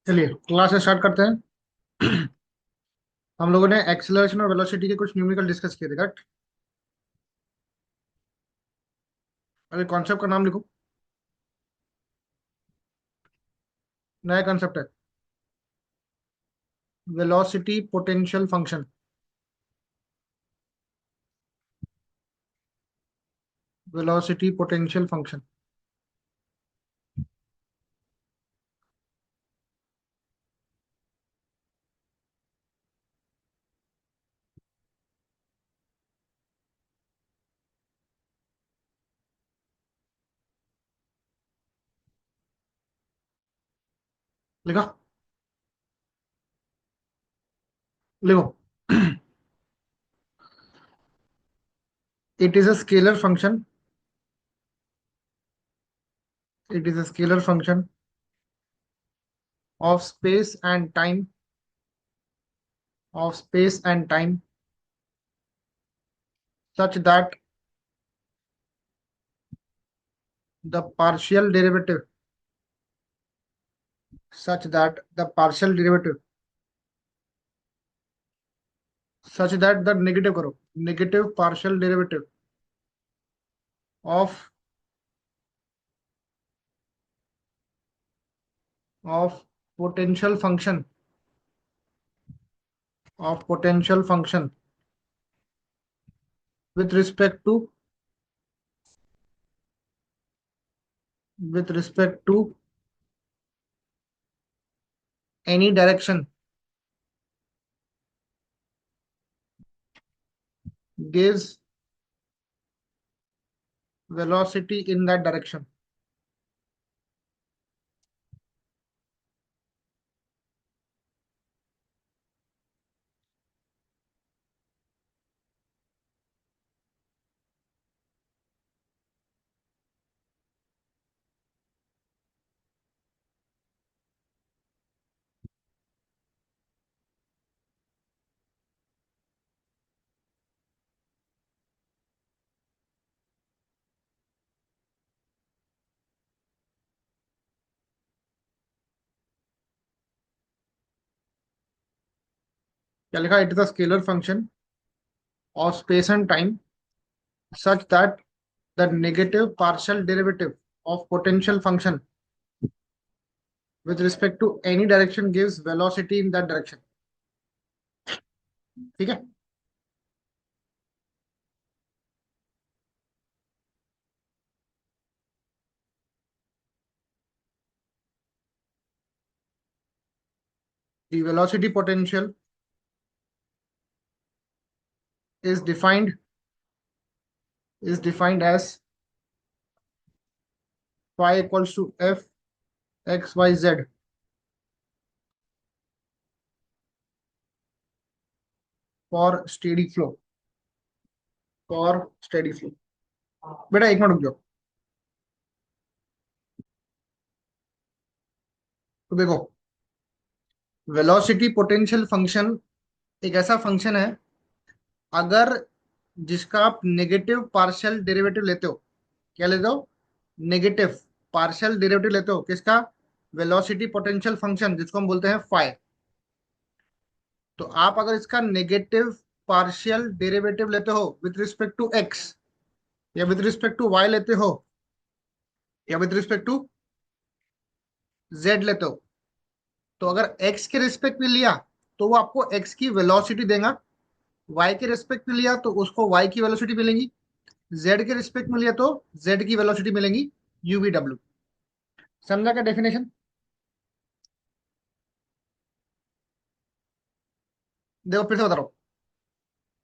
चलिए class start करते हैं। हम लोगों ने एक्सेलरेशन और वेलोसिटी के कुछ न्यूमेरिकल डिस्कस किए थे करेक्ट। अभी कॉन्सेप्ट का नाम लिखो। नया कॉन्सेप्ट है velocity potential function. Velocity potential function. लिखा। लिखो। It is a scalar function. It is a scalar function of space and time. Of space and time such that the partial derivative such that the partial derivative such that the negative करो negative partial derivative of of potential function of potential function with respect to with respect to any direction gives velocity in that direction. क्या लिखा? It is a scalar function of space and time such that the negative partial derivative of potential function with respect to any direction gives velocity in that direction. ठीक है। The velocity potential is defined as phi equals to f x y z for steady flow. For steady flow। बेटा एक minute रुक जाओ। तो देखो, velocity potential function एक ऐसा फंक्शन है अगर जिसका आप नेगेटिव पार्शियल डेरिवेटिव लेते हो। क्या लेते हो? नेगेटिव पार्शियल डेरिवेटिव लेते हो किसका? वेलोसिटी पोटेंशियल फंक्शन जिसको हम बोलते हैं फाई। तो आप अगर इसका नेगेटिव पार्शियल डेरिवेटिव लेते हो विथ रिस्पेक्ट टू एक्स या विथ रिस्पेक्ट टू वाई लेते हो या विथ रिस्पेक्ट टू जेड लेते हो, तो अगर एक्स के रिस्पेक्ट में लिया तो वो आपको एक्स की वेलोसिटी देगा। वाई के रिस्पेक्ट में लिया तो उसको वाई की वेलोसिटी मिलेगी। जेड के रिस्पेक्ट में लिया तो जेड की वेलोसिटी मिलेगी। UV W. समझा क्या डेफिनेशन? देखो फिर से बता रहा हूँ।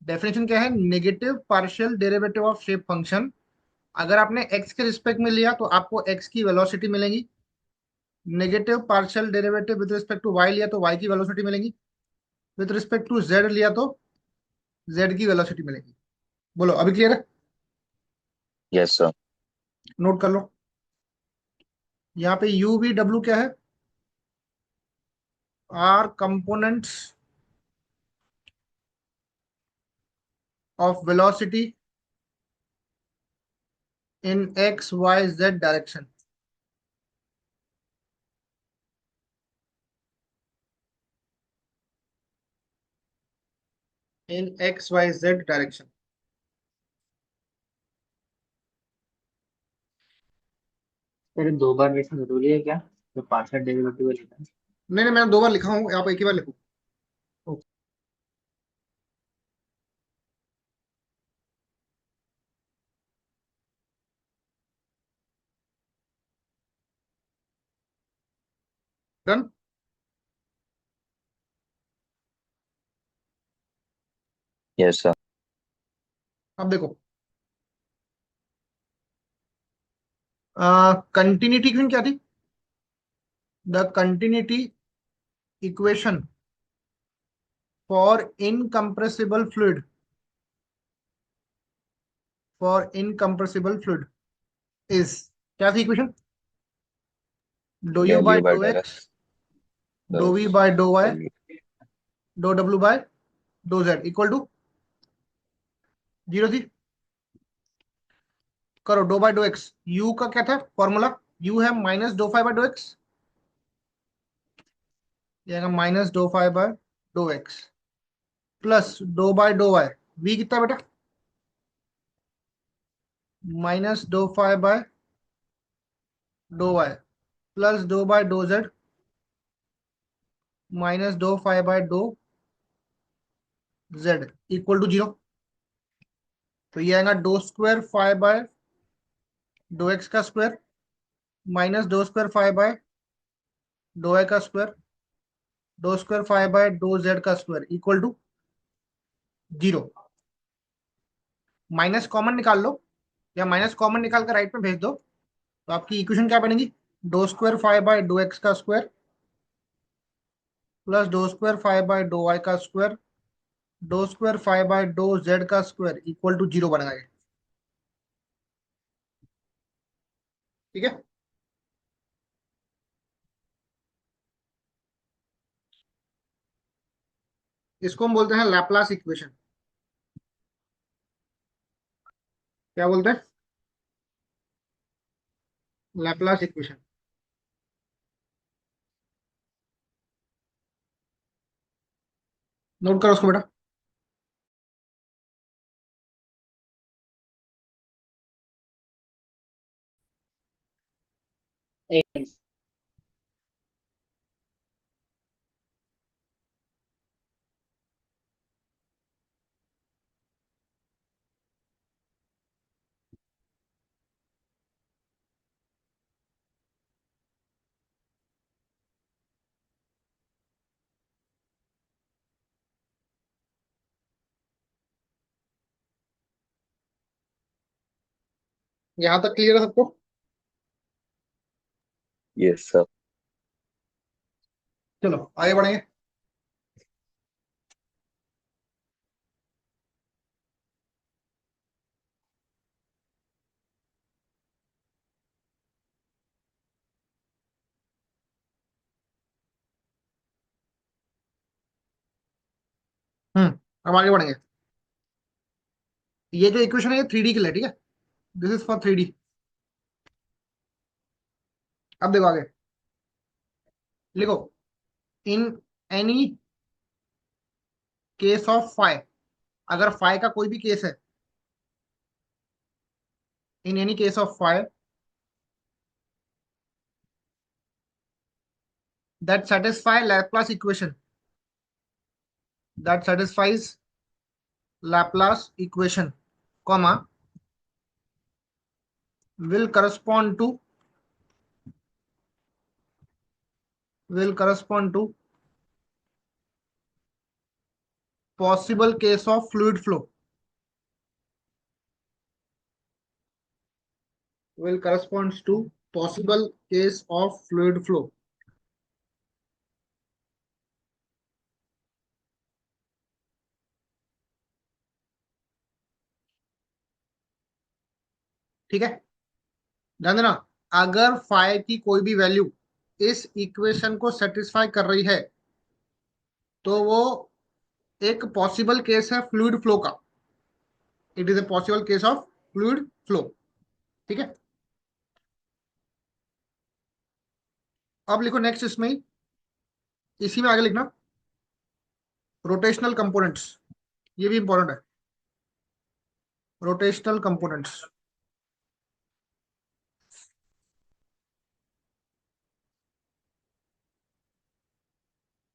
डेफिनेशन क्या है? Negative partial derivative of shape function. अगर आपने एक्स के रिस्पेक्ट में लिया तो आपको एक्स की वेलोसिटी मिलेगी। Negative partial derivative with respect to y लिया तो वाई की वेलोसिटी मिलेगी। विद रिस्पेक्ट टू जेड लिया तो जेड की वेलोसिटी मिलेगी। बोलो अभी क्लियर है? Yes sir. नोट कर लो। यहाँ पे यू वी डब्ल्यू क्या है? Are components of velocity in x y z direction. In x y z direction. अरे दो बार लिखना जरूरी है क्या? तो पार्शियल डेरिवेटिव लिखना है। नहीं नहीं, मैंने 2 बार लिखा हूँ, आप एक ही बार लिखो। डन। Yes, sir. अब देखो, कंटिन्यूटी इक्वेशन क्या थी? The continuity equation for incompressible fluid, for incompressible fluid is, क्या थी equation? Do u by W by do del x, S. Do v Thus, by dough y, W. Do डब्ल्यू by dough z equal to 0 थी। करो do by dough x, u का क्या था फॉर्मूला? U है minus dough phi by dough x, ये minus dough phi by dough x plus डो बाय डो वाई, वी कितना बेटा? Minus dough phi by dough y plus डो by dough z minus dough phi by dough z equal to 0। तो ये आएगा डो square five by dough x का square minus डो square five by dough y का स्क्वायर, डो square five by dough z का square equal to 0। Minus common निकाल लो, या माइनस कॉमन निकाल कर राइट में भेज दो, तो आपकी इक्वेशन क्या बनेगी? डो square five by dough x का स्क्वायर प्लस डो square five by dough y का स्क्वायर, डो square five by dough z का स्क्वायर इक्वल टू 0 बनेगा ये। ठीक है, इसको हम बोलते हैं लैपलास इक्वेशन। क्या बोलते हैं? Laplace equation. नोट करो उसको बेटा। एक यहाँ तक क्लियर है सबको? Yes, sir. चलो आगे बढ़ेंगे। अब आगे बढ़ेंगे। ये जो इक्वेशन है ये 3D के लिए, ठीक है? This is for 3D। अब देखो आगे, लिखो in any case of phi, अगर फाइ का कोई भी केस है, in any case of phi that satisfy Laplace equation, that satisfies Laplace equation, comma will correspond to, will correspond to possible case of fluid flow, will corresponds to possible case of fluid flow। ठीक है, ध्यान देना, अगर phi की कोई भी value इस equation को सेटिस्फाई कर रही है तो वो एक पॉसिबल केस है फ्लूइड फ्लो का, it is a possible case of fluid flow. ठीक है, अब लिखो नेक्स्ट इसमें ही, इसी में आगे लिखना रोटेशनल कंपोनेंट्स। ये भी इंपॉर्टेंट है, रोटेशनल कंपोनेंट्स।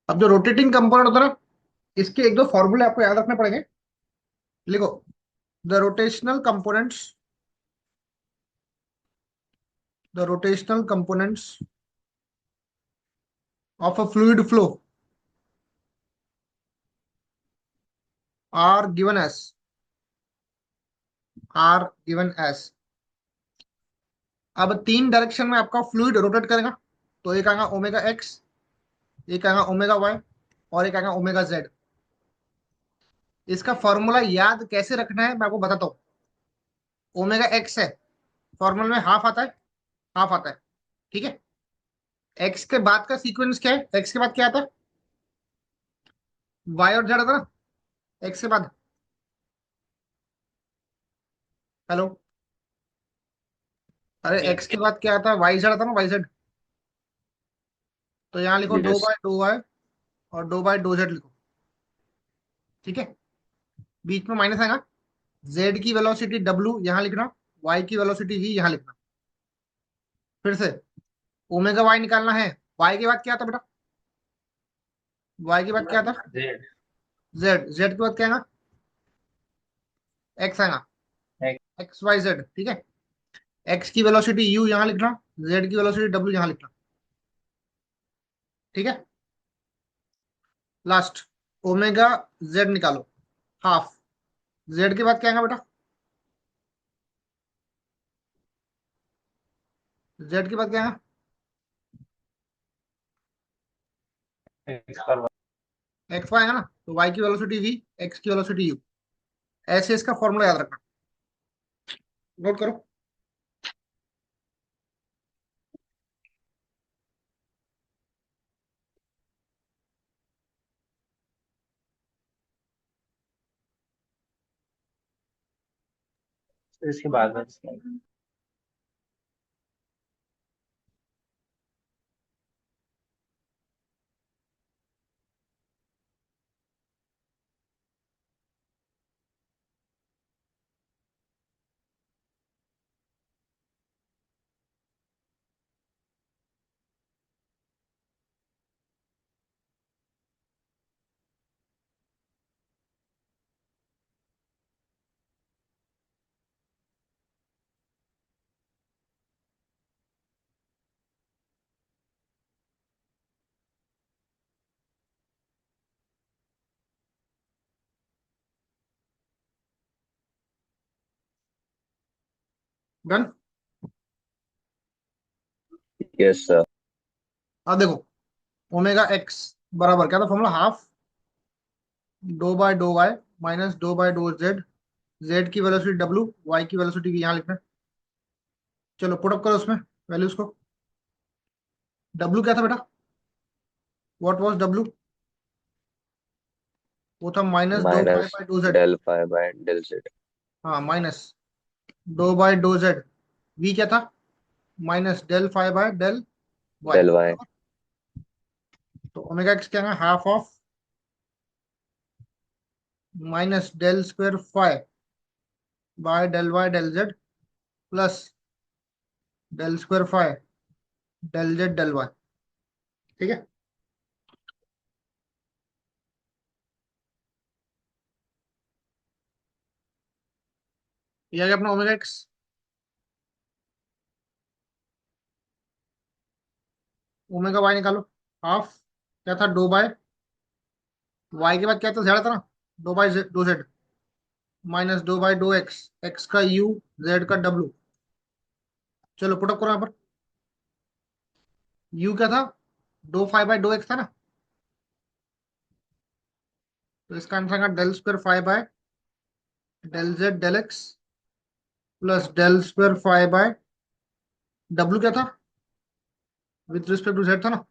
अब जो रोटेटिंग कंपोनेंट होता है ना, इसके एक दो फॉर्मूले आपको याद रखने पड़ेंगे। लिखो, the rotational components, the rotational components of a fluid flow are given as, are given as. अब तीन डायरेक्शन में आपका फ्लूइड रोटेट करेगा, तो एक आएगा ओमेगा एक्स, एक आएगा ओमेगा वाई, और एक आएगा ओमेगा जेड। इसका फॉर्मूला याद कैसे रखना है मैं आपको बताता हूँ। ओमेगा एक्स है, फॉर्मूला में हाफ आता है, हाफ आता है, ठीक है। एक्स के बाद का सीक्वेंस क्या है, एक्स के बाद क्या आता है, वाई और जेड आता है ना एक्स के बाद। हेलो, अरे एक्स के बाद क्या आता है, वाई जेड आता है ना, वाई जेड। तो यहाँ लिखो दो Yes. बाय दो वाई और दो बाय दो जेड लिखो, ठीक है। बीच में माइनस आएगा, जेड की वेलोसिटी डब्ल्यू यहाँ लिखना, वाई की वेलोसिटी वी यहाँ लिखना। फिर से ओमेगा वाई निकालना है, वाई के बाद क्या आता बेटा, वाई के बाद क्या आता, जेड। जेड, जेड के बाद क्या आएगा, एक्स आएगा, एक्स वाई जेड, ठीक है। एक्स की वेलोसिटी यू यहाँ लिखना, जेड की वेलोसिटी डब्ल्यू यहाँ लिखना, ठीक है। लास्ट ओमेगा जेड निकालो, हाफ। जेड के बाद क्या आएगा बेटा, जेड के बाद क्या आएगा, एक्स पर एक्स वाई आएगा ना, तो वाई की वेलोसिटी वी, एक्स की वेलोसिटी यू। ऐसे इसका फॉर्मूला याद रखना, नोट करो। इसके बाद में डन। Yes, sir. अब देखो, ओमेगा एक्स बराबर क्या था फॉर्मूला, हाफ दो बाय दो Y minus do by do Z, Z की वेलोसिटी डब्ल्यू, वाई की वेलोसिटी वी यहाँ लिखना है। चलो पुटअप करो उसमें वैल्यूज को। डब्ल्यू क्या था बेटा, व्हाट वाज डब्ल्यू, वो था minus do phi Minus by do z. del phi by del z. हाँ minus do by do z. V क्या था, minus del phi by del y. Del y. तो ओमेगा एक्स क्या है, half of minus del square five by del y del z plus del square phi del z del y, ठीक है। ये आ गया अपना ओमेगा एक्स। ओमेगा वाई निकालो, हाफ क्या था, दो बाय वाई के बाद क्या था, जेड था ना, दो by do Z minus do by दो एक्स, एक्स का यू, जेड का डब्ल्यू। चलो पुटअप करो यहाँ पर। यू क्या था, दो फाइव बाय दो एक्स था ना, तो इसका आंसर आएगा del square five by del z del x plus del square five by डब्ल्यू क्या था, विथ रिस्पेक्ट टू जेड था ना।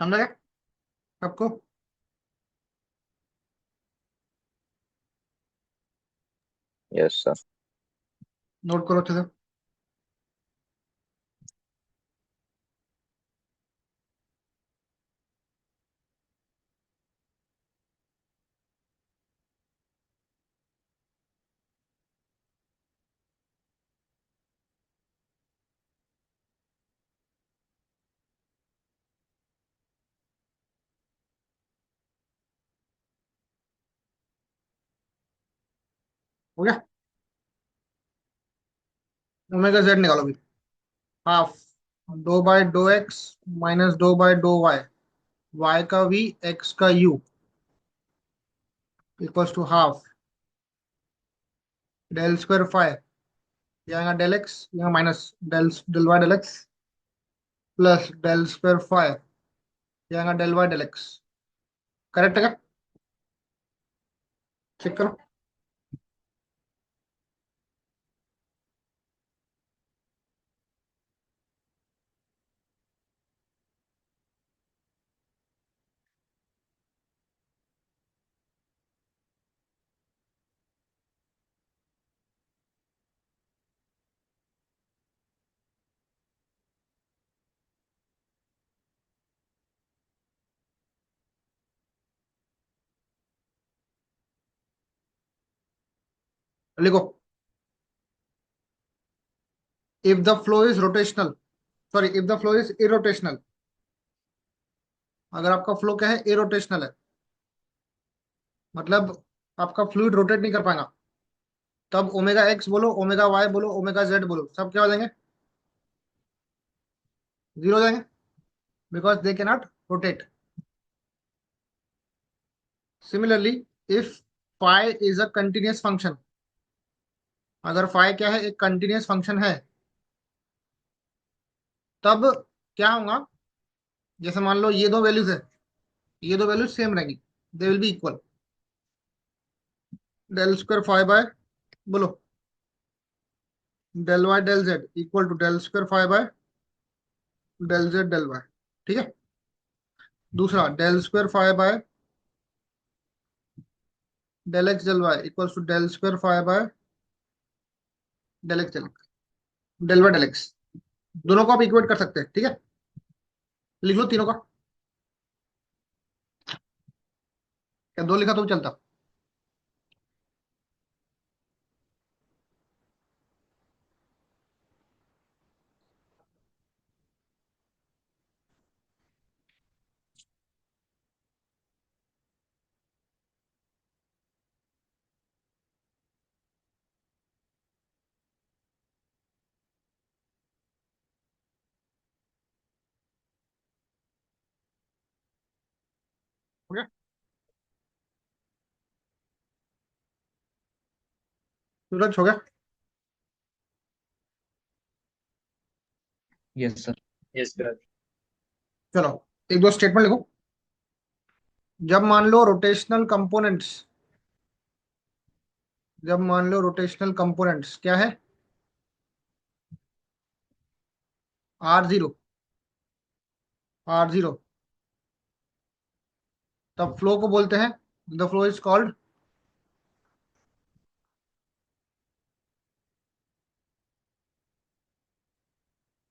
समझा गया आपको। Yes, sir. नोट करो अच्छे से। हो गया। ओमेगा जेड निकालो भी। हाफ डो बाय डो एक्स माइनस डो बाय डो वाई, वाई का वी एक्स का u equals to half del square phi, यहाँ डेल एक्स यहाँ minus del del y del x plus del square phi, यहाँ del y del x. Correct है क्या? Check करो। लिखो, if the flow is rotational, sorry if the flow is irrotational, अगर आपका flow क्या है, इरोटेशनल है, मतलब आपका फ्लूइड रोटेट नहीं कर पाएगा, तब ओमेगा एक्स बोलो, ओमेगा वाई बोलो, ओमेगा जेड बोलो, सब क्या हो जाएंगे? जीरो हो जाएंगे, because they cannot rotate. Similarly, if phi is a continuous function, अगर फाई क्या है, एक कंटिन्यूअस फंक्शन है, तब क्या होगा? जैसे मान लो ये दो वैल्यूज है, ये दो वैल्यूज सेम रहेंगी, they will be equal. Del square five by, बोलो, del y del z equal to del square five by del z del y. ठीक है। दूसरा del square five by del x del y equal to del square five by del x del y del x. दोनों को आप equate कर सकते हैं। ठीक है, लिख लो तीनों का। क्या दो लिखा तो भी चलता? हो गया? सूरज हो गया? Yes sir. Yes sir. चलो, एक दो स्टेटमेंट लिखो। जब मान लो रोटेशनल कंपोनेंट्स, जब मान लो रोटेशनल कंपोनेंट्स क्या है, आर जीरो, आर जीरो, तब फ्लो को बोलते हैं, the flow is called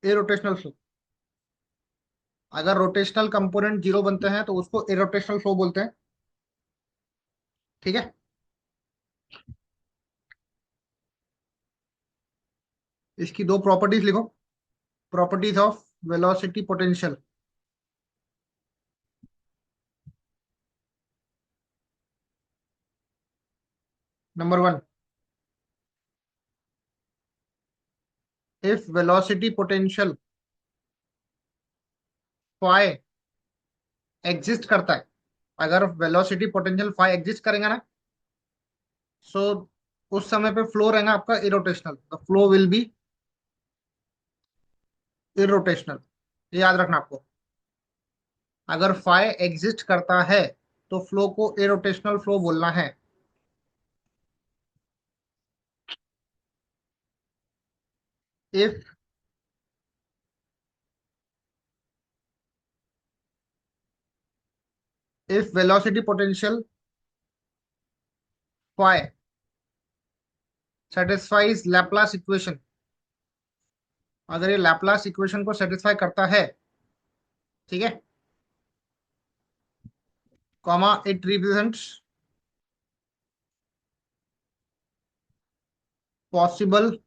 irrotational flow. अगर रोटेशनल कंपोनेंट जीरो बनते हैं तो उसको इरोटेशनल फ्लो बोलते हैं। ठीक है। इसकी दो प्रॉपर्टीज लिखो, properties of velocity potential. Number one, if velocity potential phi exist करता है, अगर वेलोसिटी पोटेंशियल फाई एग्जिस्ट करेगा ना, सो उस समय पे फ्लो रहेगा आपका irrotational, the flow will be irrotational. ये याद रखना आपको। अगर फाई एग्जिस्ट करता है तो फ्लो को इरोटेशनल फ्लो बोलना है। If if velocity potential phi satisfies Laplace equation, अगर ये लैपलास इक्वेशन को सेटिस्फाई करता है, ठीक है, comma it represents possible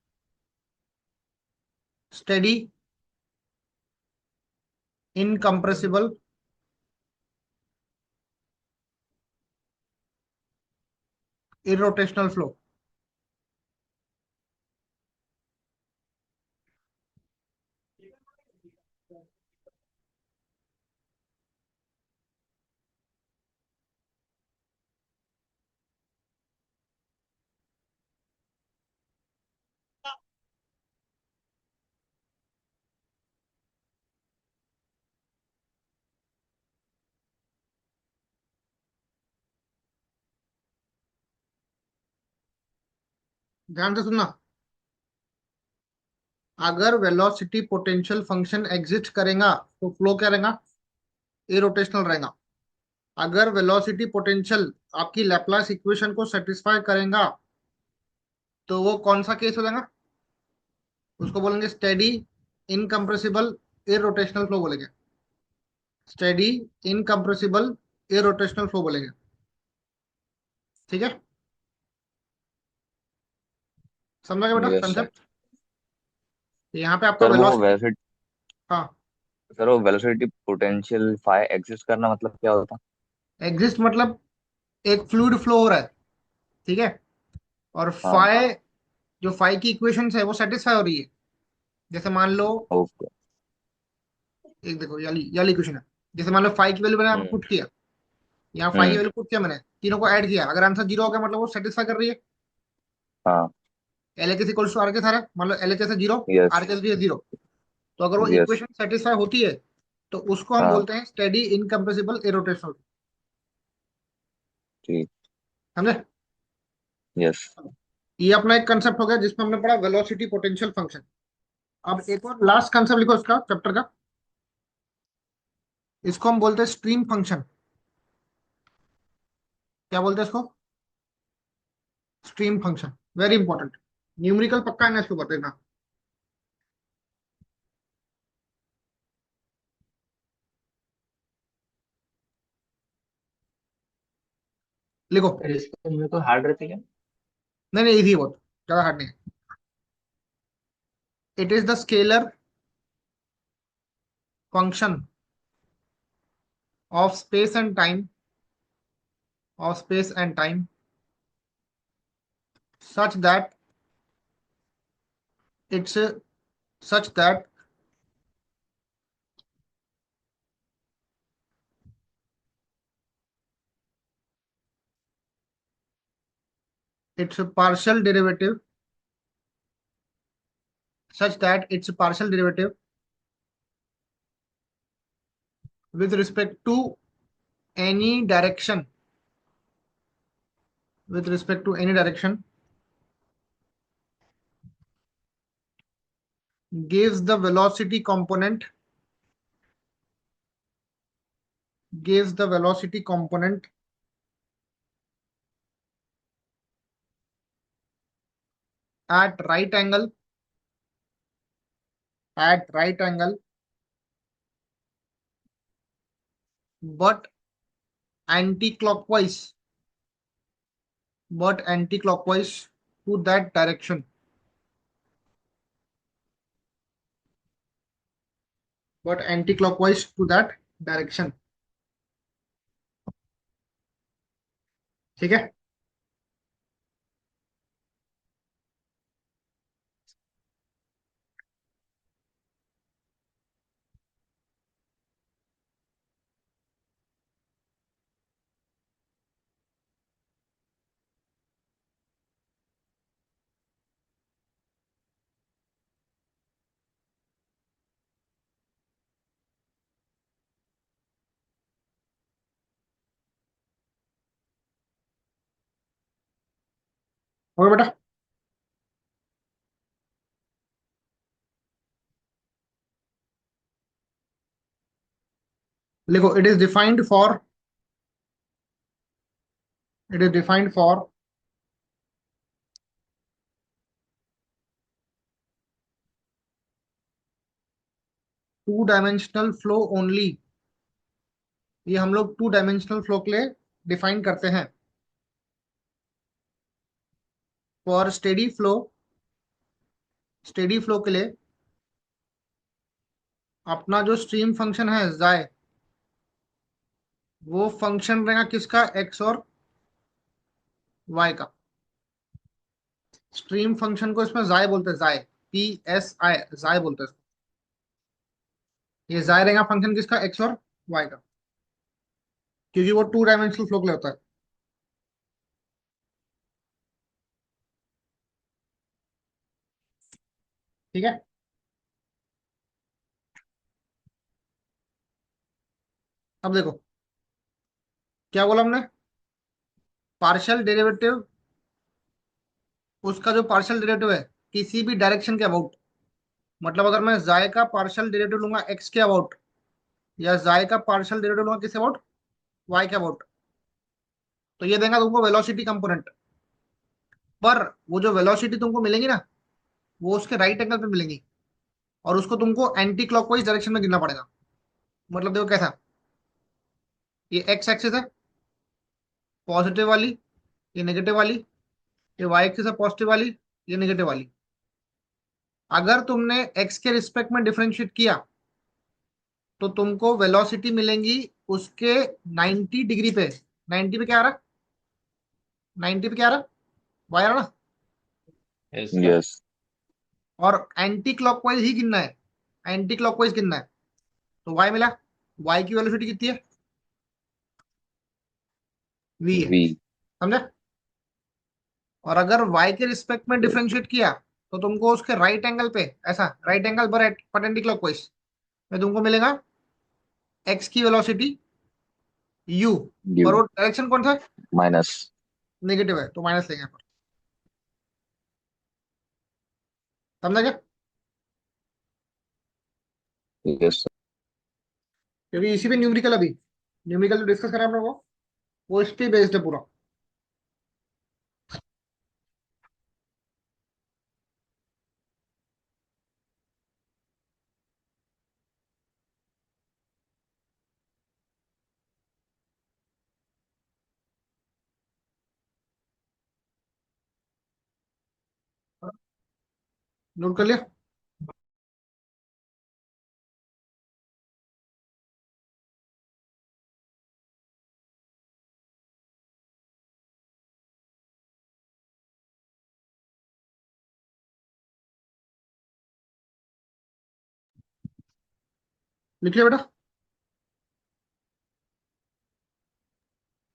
steady incompressible irrotational flow. ध्यान से सुनना, अगर वेलोसिटी पोटेंशियल फंक्शन एग्जिस्ट करेगा तो फ्लो क्या रहेगा, इरोटेशनल रहेगा। अगर वेलोसिटी पोटेंशियल आपकी लैपलास इक्वेशन को सेटिस्फाई करेगा तो वो कौन सा केस हो जाएगा, उसको बोलेंगे स्टेडी इनकम्प्रेसिबल इरोटेशनल फ्लो बोलेंगे। स्टेडी इनकम्प्रेसिबल इरोटेशनल फ्लो बोलेंगे, ठीक है। समझा गया बेटा यस सर। कंसेप्ट। यहाँ पे आपका सर वो वेलोसिटी, वेलोसिटी हाँ, सर वो वेलोसिटी पोटेंशियल फाइ एग्जिस्ट करना मतलब क्या होता? एग्जिस्ट मतलब एक फ्लूइड फ्लो हो रहा है, ठीक है, और हाँ। फाई, जो फाई की इक्वेशन है वो सेटिस्फाई हो रही है। जैसे मान लो, ओके। एक देखो याली इक्वेशन है, जैसे मान लो फाई की वैल्यू मैंने यहाँ पे हम्म। पुट किया, यहाँ फाई की हम्म। वैल्यू पुट किया, मैंने तीनों को ऐड किया, अगर आंसर जीरो हो गया मतलब वो सेटिस्फाई कर रही है। हाँ। L H equals to R के सारा, मान लो L H zero, yes. R के जीरो, तो अगर वो यस। इक्वेशन सेटिस्फाई होती है तो उसको हम हाँ। बोलते हैं स्टेडी इनकम्प्रेसिबल इरोटेशनल। ठीक। समझे। यस। ये अपना एक कंसेप्ट हो गया जिसमें हमने पढ़ा वेलोसिटी पोटेंशियल फंक्शन। अब एक और लास्ट कंसेप्ट लिखो इसका चैप्टर का, इसको हम बोलते हैं स्ट्रीम फंक्शन। क्या बोलते हैं इसको, stream function. Very important, numerical पक्का है ना इसके ऊपर देखना। लिखो। फिर इसको मेरे को हार्ड रहती है क्या? नहीं नहीं, इजी है बहुत, ज्यादा हार्ड नहीं है। It is the scalar function of space and time, of space and time, such that it's such that its partial derivative, such that its partial derivative with respect to any direction, with respect to any direction, gives the velocity component, gives the velocity component at right angle, at right angle, but anti-clockwise, but anti-clockwise to that direction, but anti-clockwise to that direction, ठीक है। Okay बेटा, लिखो। It is defined for, it is defined for to dimensional flow only, ये हम लोग to dimensional flow के लिए define करते हैं। फॉर स्टेडी फ्लो के लिए अपना जो स्ट्रीम फंक्शन है जाय, वो फंक्शन रहेगा किसका, एक्स और वाई का। स्ट्रीम फंक्शन को इसमें जाय बोलते हैं, जाय, PSI, जाय बोलते हैं इसको। ये जाय रहेगा फंक्शन किसका, एक्स और वाई का, क्योंकि वो टू डायमेंशनल फ्लो के लिए होता है। ठीक है, अब देखो क्या बोला हमने, पार्शियल डेरिवेटिव, उसका जो पार्शियल डेरिवेटिव है किसी भी डायरेक्शन के अबाउट, मतलब अगर मैं जाय का पार्शियल डेरिवेटिव लूंगा एक्स के अबाउट, या जाय का पार्शियल डेरिवेटिव लूंगा किस अबाउट, वाई के अबाउट, तो ये देगा तुमको वेलोसिटी कंपोनेंट। पर वो जो वेलोसिटी तुमको मिलेगी ना, वो उसके राइट एंगल पे मिलेंगी, और उसको तुमको एंटी क्लॉकवाइज डायरेक्शन में गिनना पड़ेगा। मतलब देखो कैसा, ये एक्स एक्सिस है पॉजिटिव वाली, ये नेगेटिव वाली, ये वाई एक्सिस है पॉजिटिव वाली, ये नेगेटिव वाली। अगर तुमने एक्स के रिस्पेक्ट में डिफरेंशिएट किया तो तुमको वेलोसिटी मिलेंगी उसके 90 डिग्री पे। 90 पे क्या आ रहा, 90 पे क्या आ रहा, वाई आ रहा ना, यस सर। यस। और एंटी क्लॉकवाइज ही गिनना है, एंटी क्लॉकवाइज गिनना है। तो वाई मिला, वाई की वेलोसिटी कितनी है, वी है, वी। समझा। और अगर y के रिस्पेक्ट में डिफरेंशिएट किया तो तुमको उसके राइट एंगल पे, ऐसा राइट एंगल परपेंडिकुलर क्लॉकवाइज में तुमको मिलेगा x की वेलोसिटी u, यू। पर वो डायरेक्शन कौन सा है, माइनस। नेगेटिव है, तो माइनस लेंगे यहाँ पर। समझा क्या, यस सर। क्योंकि इसी पे न्यूमेरिकल, अभी न्यूमेरिकल जो डिस्कस करा हम लोगों को, वो इस पे बेस्ड है पूरा। नोट कर लिया, लिख लिया बेटा।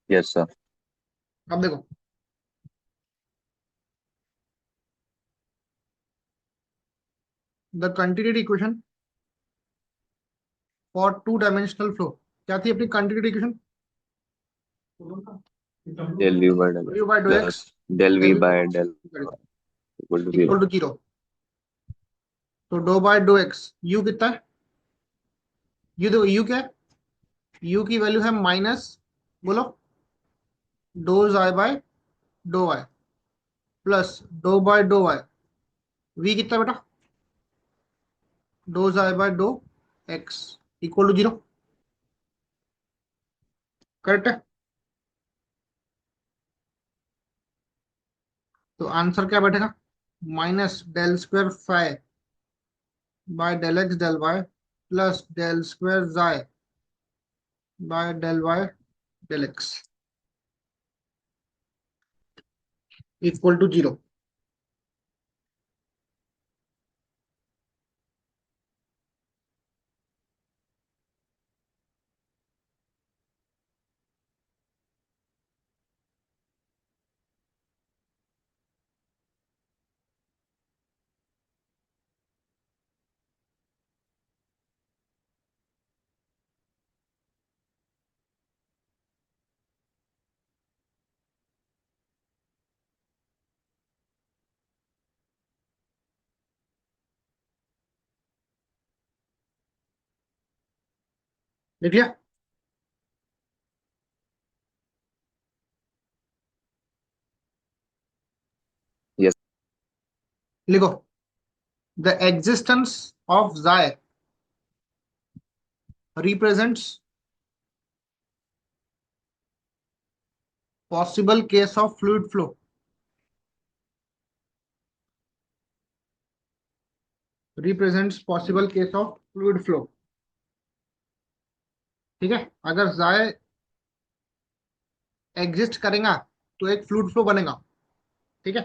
Yes sir. अब देखो, the continuity equation for two dimensional flow, क्या थी अपनी continuity equation, del v by del u by dough x, plus del v del by del equal to zero. Equal to zero. तो डो by dough x, u कितना है, you देखो you क्या है, यू की वैल्यू है माइनस, बोलो, डो आई बाय डो वाई, प्लस डो बाय डो वाई, वी कितना बेटा, डो आई by dough x, equal to zero. Correct है, तो आंसर क्या बैठेगा, minus del square phi by del x del y, plus del square psi by del y del x, equal to zero. लिख लिया, यस। लिखो, the existence of psi represents possible case of fluid flow. Represents possible case of fluid flow. ठीक है, अगर जाए exist करेगा तो एक फ्लूइड फ्लो बनेगा। ठीक है,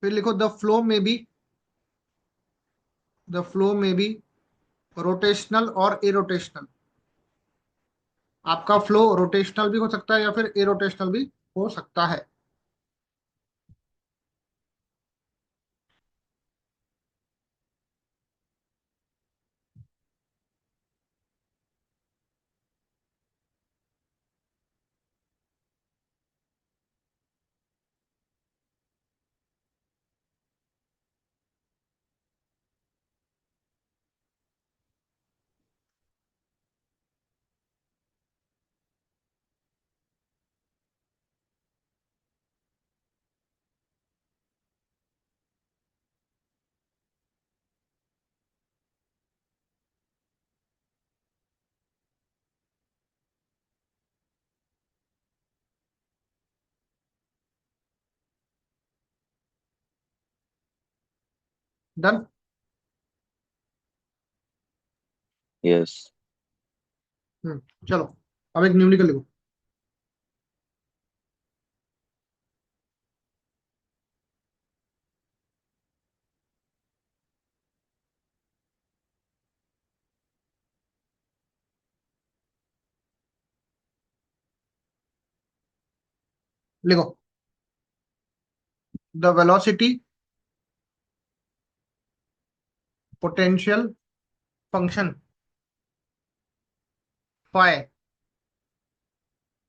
फिर लिखो द फ्लो में बी रोटेशनल और इरोटेशनल। आपका फ्लो रोटेशनल भी हो सकता है या फिर इरोटेशनल भी हो सकता है। डन। यस। चलो अब एक न्यूमेरिकल लिखो। लिखो the velocity potential function phi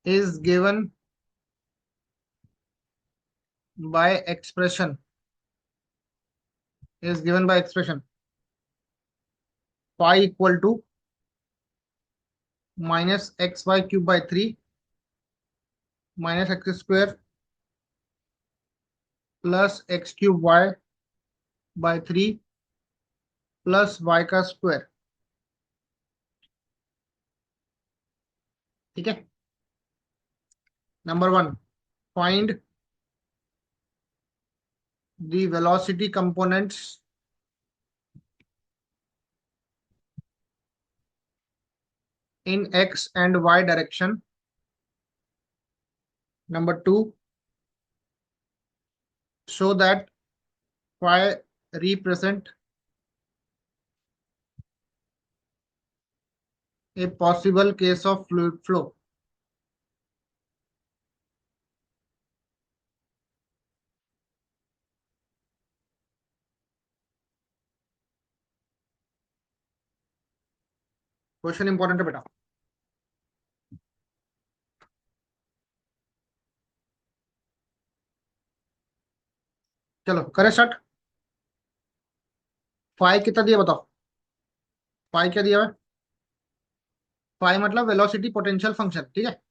is given by expression phi equal to minus xy cube by 3 minus x square plus x cube y by 3 plus y का स्क्वायर। ठीक है, number 1, find the velocity components in x and y direction. Number 2, show that phi represent a possible case of fluid flow. Question important है बेटा। चलो करें start. Phi कितना दिया बताओ, फाई क्या दिया है? फाई मतलब वेलोसिटी पोटेंशियल फंक्शन। ठीक है,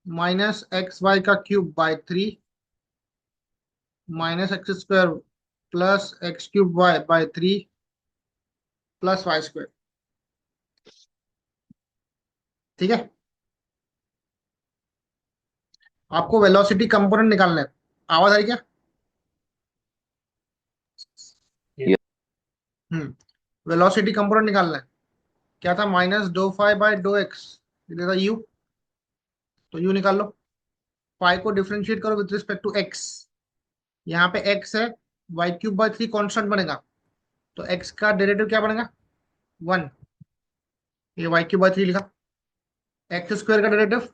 माइनस एक्स वाई का cube by 3 minus x square plus x cube y by 3 plus y square. ठीक है, आपको वेलोसिटी कंपोनेंट निकालना है। आवाज आ रही क्या? वेलोसिटी कंपोनेंट निकालना है। क्या था? माइनस डो फाई बाय डो एक्स, ये था यू, तो यू निकाल लो। फाई को डिफरेंशिएट करो विद रिस्पेक्ट टू एक्स। यहाँ पे एक्स है, वाई क्यूब बाय 3 कॉन्स्टेंट बनेगा, तो एक्स का डेरिवेटिव क्या बनेगा? 1। ये वाई क्यूब बाय 3 लिखा। एक्स स्क्वायर का डेरिवेटिव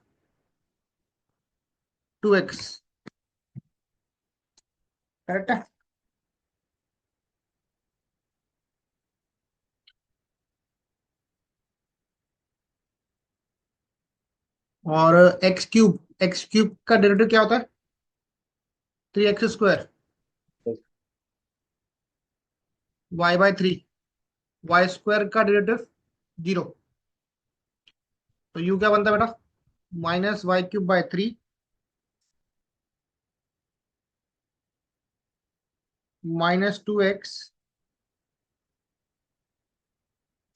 2x। करेक्ट है। और एक्स क्यूब का डेरिवेटिव क्या होता है? 3x square. Y by 3, y square का डेरिवेटिव 0, तो यू क्या बनता है बेटा? Minus Y cube by 3 -2x,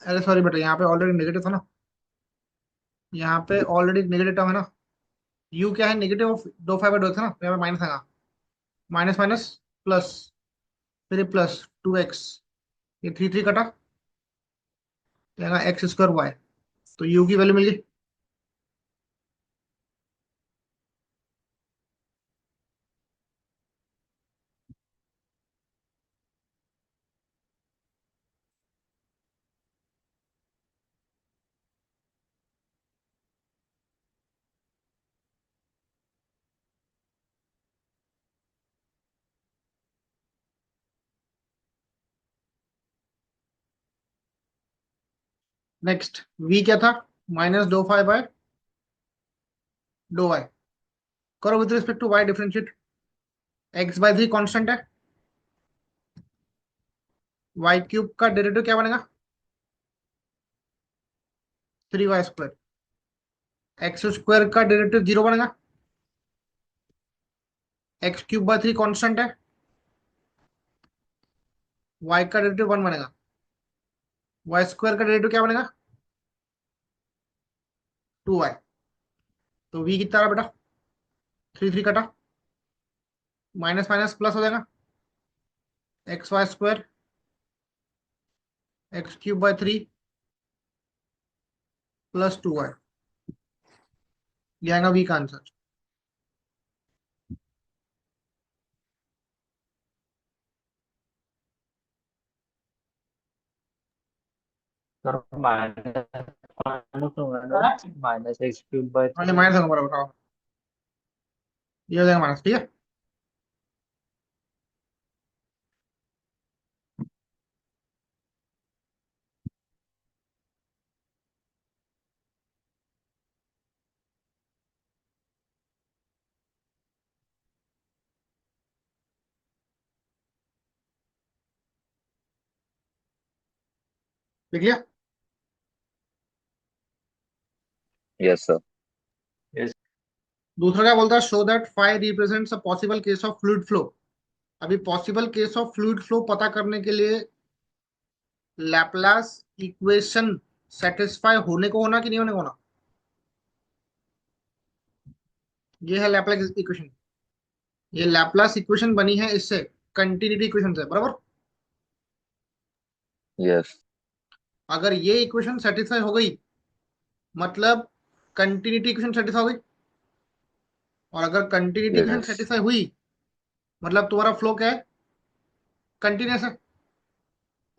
अरे सॉरी बेटा, यहाँ पे ऑलरेडी नेगेटिव था ना, यहाँ पे ऑलरेडी नेगेटिव टर्म है ना। यू क्या है, नेगेटिव ऑफ दो फाइव दो था ना, तो यहाँ पे माइनस आएगा, माइनस माइनस प्लस, फिर प्लस 2x, ये थ्री थ्री कटा, यहाँ एक्स स्क्वायर वाई, तो यू की वैल्यू मिल गई। नेक्स्ट v क्या था, -2 फाइव बाय 2y, करो with respect to y differentiate, x/3 constant है, y क्यूब का डेरिवेटिव क्या बनेगा, 3y², एक्स स्क्वायर का डेरिवेटिव 0 बनेगा, x³/3 कांस्टेंट है, y का डेरिवेटिव 1 बनेगा, y² का डेरिवेटिव क्या बनेगा, 2y, तो v कितना रहा बेटा, थ्री थ्री कटा, माइनस माइनस प्लस हो जाएगा, XY² x³/3 प्लस 2y, ये आएगा v का answer. Sir minus x cube bye हाँ, ये 3। माइनस होगा बराबर, हाँ, ये हो जाएगा माइनस, ठीक है। देख लिया। Yes sir. दूसरा क्या बोलता है, show that phi represents a possible case of fluid flow. अभी possible case of fluid flow पता करने के लिए लैपलास इक्वेशन सेटिस्फाई होने को होना कि नहीं होने को होना, ये है लैपलास इक्वेशन। ये लैपलास इक्वेशन बनी है इससे, कंटिन्यूटी इक्वेशन से, बराबर। यस। अगर ये इक्वेशन सेटिस्फाई हो गई, मतलब कंटिन्यूटी इक्वेशन सेटिस्फाई हो गई, और अगर कंटिन्यूटी इक्वेशन यस। सेटिस्फाई हुई, मतलब तुम्हारा फ्लो क्या है, कंटिन्यूस है।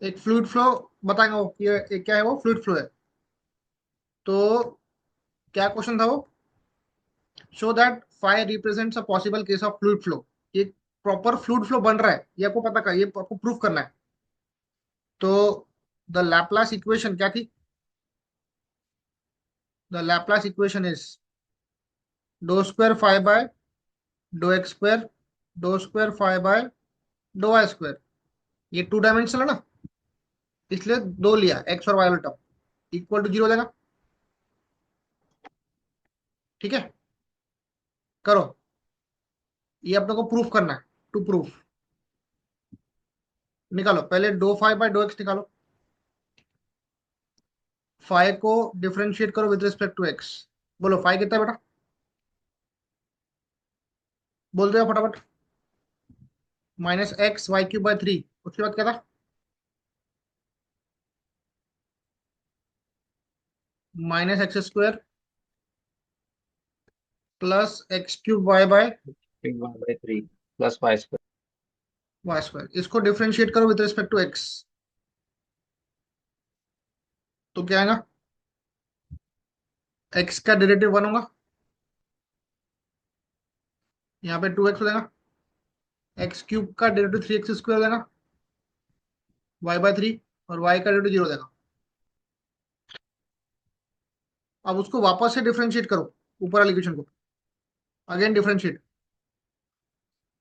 एक फ्लूइड फ्लो बताएंगे वो, ये क्या है, वो फ्लूइड फ्लो है। तो क्या क्वेश्चन था वो, show that phi represents a possible case of fluid flow. ये प्रॉपर फ्लूइड फ्लो बन रहा है, ये आपको पता का, ये आपको प्रूफ करना है। तो द लैपलास इक्वेशन क्या थी, the Laplace equation is (2 π/, (2x², (2 π/, (2y²). ये टू डायमेंशनल है ना, इसलिए दो लिया, एक्स और वाई वाला टर्म इक्वल टू 0 हो जाएगा, ठीक है। करो, ये अपने को प्रूफ करना है, टू प्रूफ। निकालो पहले 2 π/2x निकालो, फाइव को डिफरेंशिएट करो विद रिस्पेक्ट टू एक्स। बोलो फाइव कितना है बेटा, बोल दो फटाफट। -(x)(y³/3), उसके बाद क्या था, -(x²) plus x³ by 3 plus y square. y²। इसको डिफरेंशिएट करो विद रिस्पेक्ट टू एक्स, तो क्या आएगा, x का डेरिवेटिव 1 होगा, यहाँ पे 2x हो जाएगा, x³ का डेरिवेटिव 3x² हो जाएगा, y/3, और y का डेरिवेटिव 0 हो जाएगा। अब उसको वापस से डिफरेंशिएट करो, ऊपर वाली इक्वेशन को अगेन डिफरेंशिएट,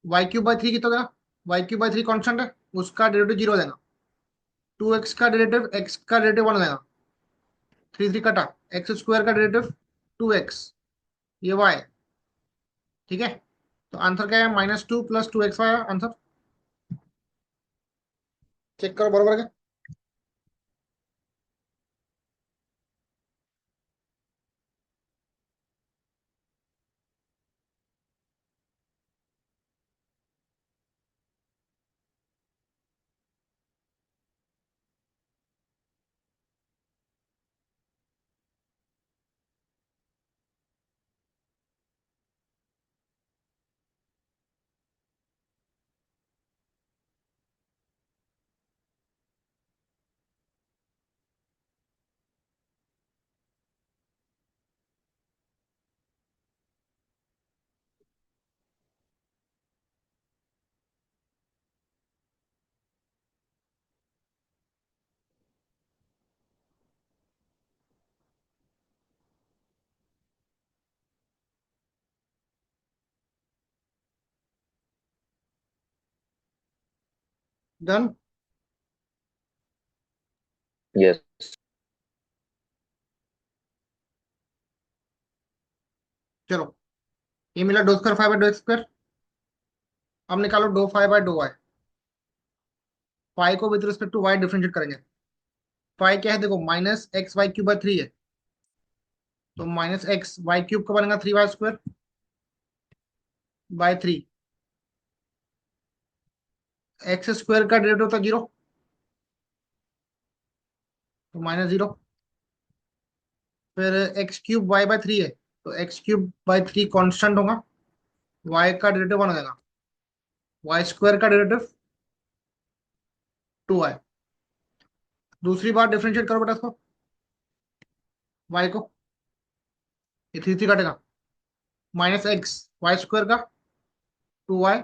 y³/3 कितना हो जाएगा, y³/3 कांस्टेंट है, उसका डेरिवेटिव 0 हो जाएगा, 2x का डेरिवेटिव, x का डेरिवेटिव 1 हो जाएगा, थ्री थ्री कटा, x² का डेरिवेटिव 2x, ये y, ठीक है। तो आंसर क्या है, -2 + 2x आंसर। चेक करो बरोबर क्या? डन। यस। चलो, ये मिला डो स्क्वायर फाइव बाई डो एक्स स्क्वायर। अब निकालो डो फाइव बाई डो वाई। फाइव को with respect to y differentiate करेंगे। फाइव क्या है देखो, minus x y cube by three है, तो माइनस एक्स वाई क्यूब का बनेगा three y square by three. X square का डेरिवेटिव होता है जीरो, तो माइनस जीरो। फिर x cube y by three है, तो x cube by three constant होगा, वाई का डेरिवेटिव बन जाएगा वाई स्क्वायर का डेरिवेटिव टू वाई। दूसरी बार डिफरेंशिएट करो बेटा इसको, वाई को, ये थ्री थ्री कटेगा, माइनस एक्स वाई स्क्वायर का two y,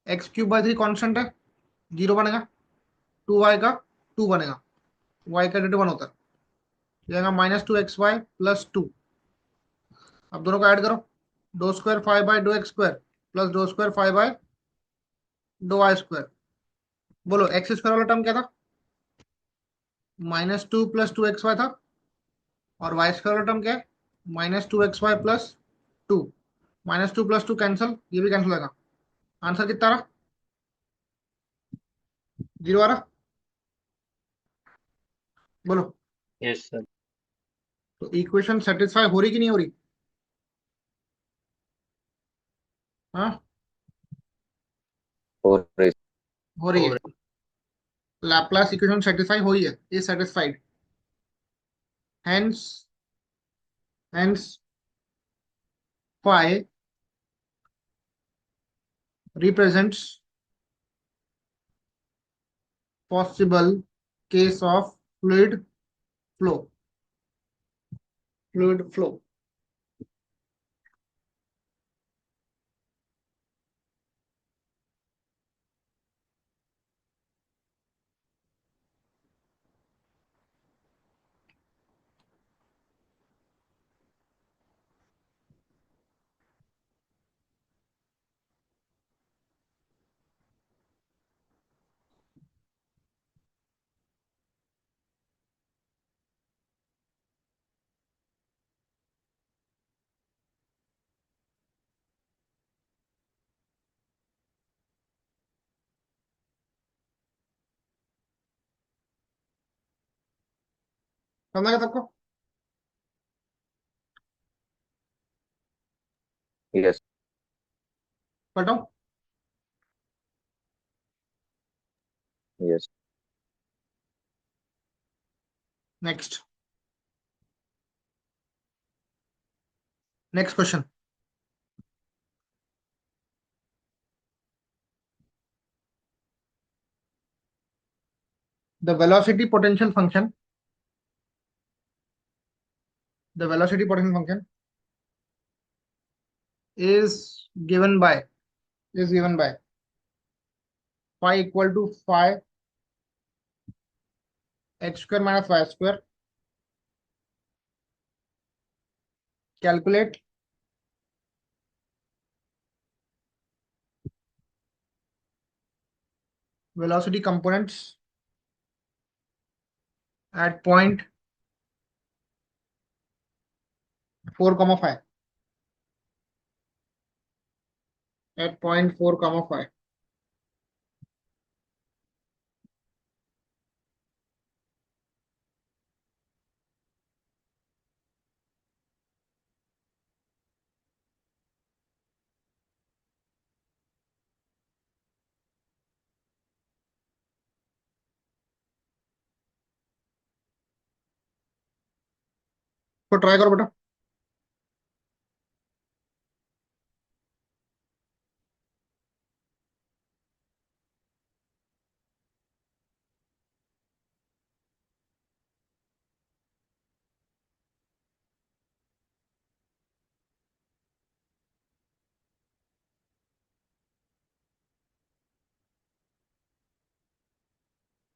x cube by three constant है, जीरो बनेगा, टू वाई का टू बनेगा, वाई का डेरिवेटिव वन होता है, जाएगा minus two x y plus two. अब दोनों को ऐड करो, dough square five by dough x square plus डो square five by dough y square. बोलो एक्स स्क्वायर वाला टर्म क्या था, minus two plus two x y था, और वाई स्क्वायर वाला टर्म क्या है, minus two x y plus two. Minus two plus two cancel, ये भी कैंसिल होगा। आंसर कितना रहा, जीरो आ रहा। बोलो, यस सर। तो इक्वेशन सेटिस्फाई हो रही कि नहीं हो रही? हाँ, और हो रही है। और लैपलास इक्वेशन सेटिस्फाई हो रही है, is satisfied, hence hence phi represents possible case of flow fluid flow। समझ गया सबको? यस। बताओ। Yes. Next, next question. The velocity potential function, the velocity potential function is given by is given by phi equal to phi x square minus y square। Calculate velocity components at point 4 comma 5, at point 4 comma 5। इसको try करो बेटा।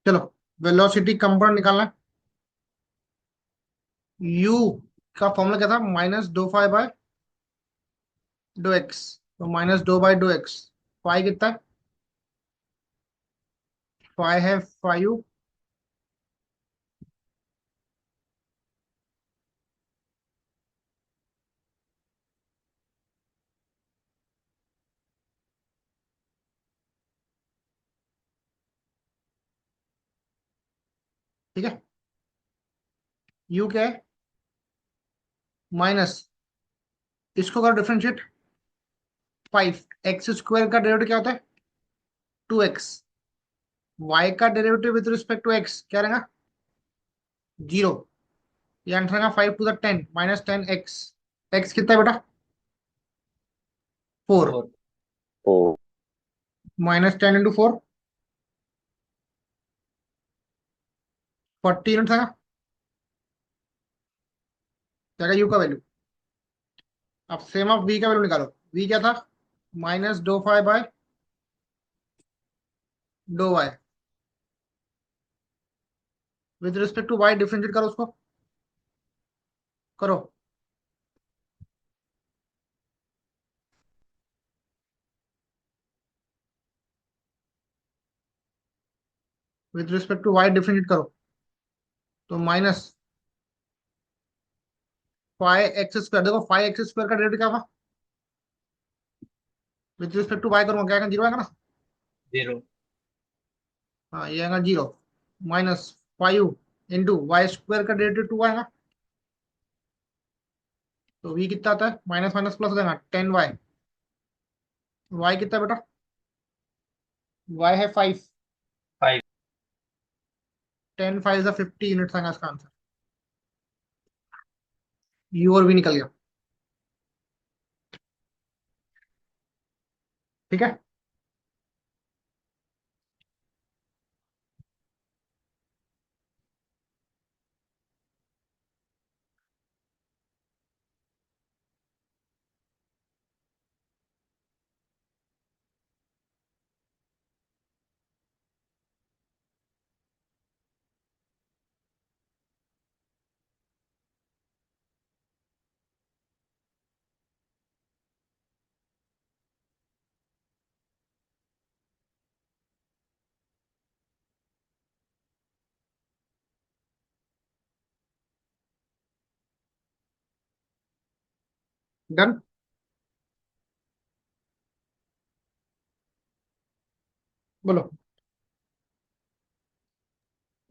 चलो, velocity component निकालना है। You का formula क्या था? Minus दो फाइव बाय दो एक्स। तो माइनस दो बाय दो एक्स। फाइव कितना है? फाइव है 5। ठीक है, यू क्या है? माइनस, इसको करो डिफरेंशिएट। 5 एक्स स्क्वायर का डेरिवेटिव क्या होता है? 2x। वाई का derivative with respect to x क्या रहेगा? 0। ये आंसर रहेगा 5 to the 10 minus 10x। x कितना है बेटा? 4। 4। फोर। माइनस 10 इंटू 4, 40 यूनिट था। क्या यू का वैल्यू? अब सेम ऑफ v का वैल्यू निकालो। v क्या था? माइनस दो फाइव बाय दो y. With respect to y differentiate करो उसको। करो। With respect to y differentiate करो। तो माइनस 5x स्क्वायर। देखो 5x स्क्वायर का डेरिवेटिव क्या होगा? विद रिस्पेक्ट टू y करूंगा, क्या आएगा? 0 आएगा ना। 0। हाँ, ये आएगा 0। माइनस 5 इंटू वाई स्क्वायर का डेरिवेटिव 2 आएगा। तो v कितना आता है? माइनस माइनस प्लस हो जाएगा 10y। y कितना है बेटा? y है 5। 5। 10 5 50 यूनिट आएगा इसका आंसर। u और v निकल गया। ठीक है। डन। बोलो।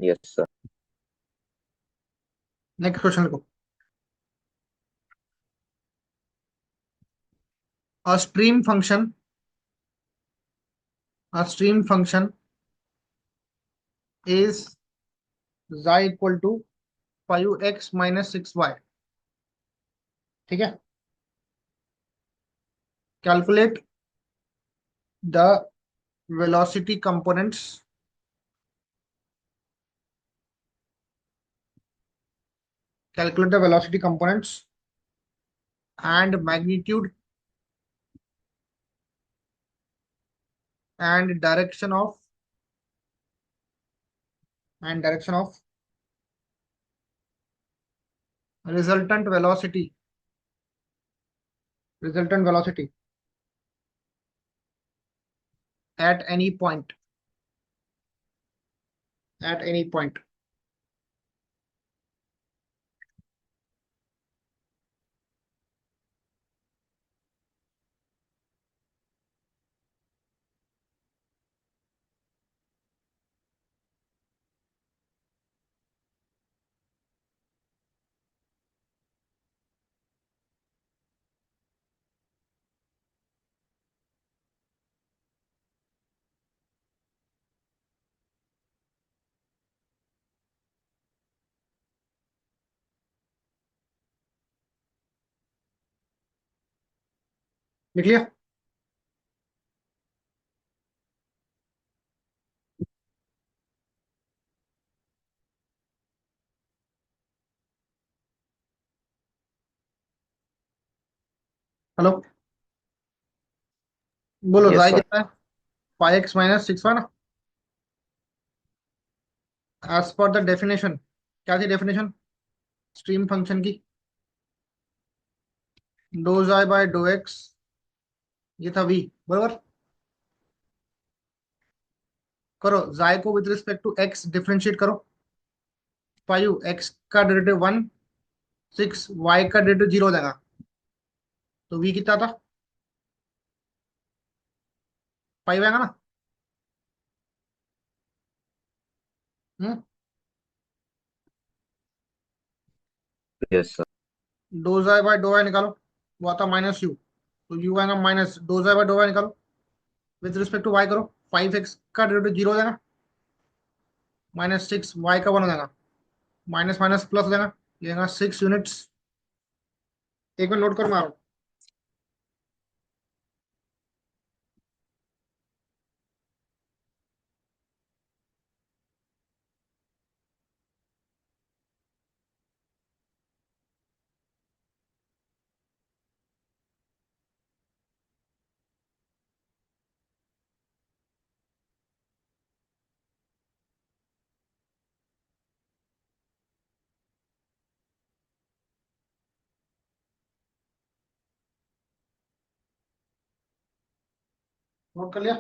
Yes sir. नेक्स्ट क्वेश्चन लिखो। A stream function, a stream function is y equal to 5x minus 6y। ठीक है। Calculate the velocity components, calculate the velocity components and magnitude and direction of resultant velocity, resultant velocity at any point, at any point. लिख लिया? Hello, बोलो yes जाए sir. कितना है? 5x - 6 ना? As per the definition, क्या थी definition stream function की? डो जाए बाय डो एक्स, ये था v, बराबर। करो जाए को with respect to x differentiate करो। 5x का डेरिवेटिव 1, 6 y का डेरिवेटिव 0 हो जाएगा, तो v कितना था? 5 आएगा ना? हम्म। Yes sir. डो जाए बाय डो y निकालो, वो आता -u, तो u आएगा माइनस डो जाए बाय डो y निकालो, विद रिस्पेक्ट टू y करो। 5x का डेरिवेटिव 0 हो जाएगा, -6 y का 1 हो जाएगा, माइनस माइनस प्लस हो जाएगा, ये आएगा 6 यूनिट्स। एक बार नोट करो, मारो। नोट कर लिया?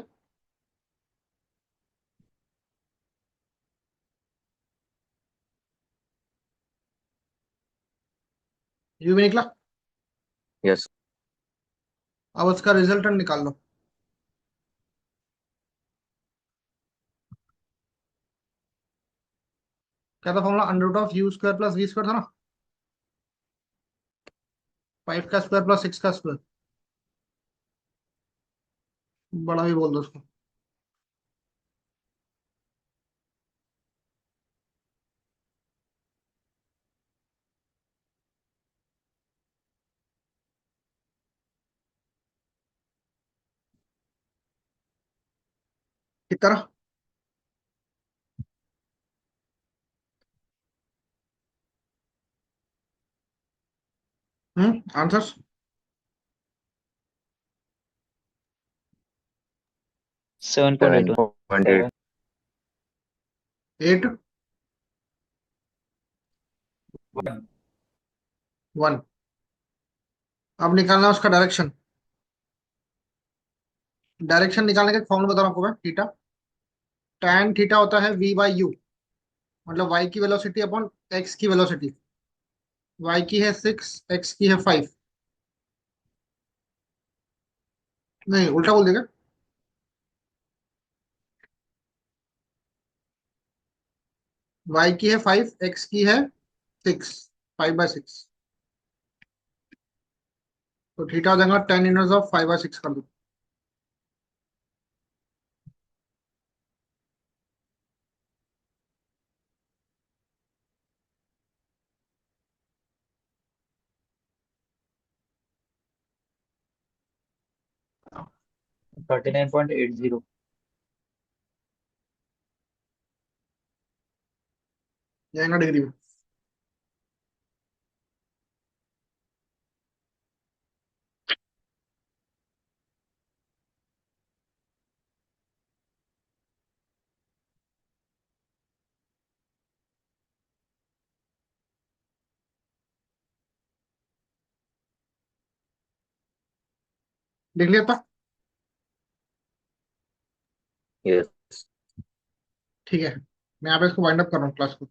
u भी निकला। यस। अब उसका रिजल्टेंट निकाल लो। क्या था फॉर्मूला? √u² प्लस v² था ना? 5 का स्क्वायर प्लस 6 का स्क्वायर, बड़ा भी बोल दो उसको। कितना? आंसर्स? 7.817। 7.8। 8, 1। अब निकालना है उसका डायरेक्शन। डायरेक्शन निकालने का फॉर्मूला बता रहा हूँ आपको मैं। थीटा, tan थीटा होता है v/u, मतलब y की वेलोसिटी अपॉन x की वेलोसिटी। y की है 6, x की है 5। नहीं, उल्टा बोल देगा। y की है 5, x की है 6, 5/6। तो थीटा हो जाएगा tan−1 ऑफ 5/6 कर दो। ये 39.80। आएगा डिग्री में। देख लिया था? यस। ठीक है, मैं यहाँ पे इसको वाइंड अप कर रहा हूँ क्लास को।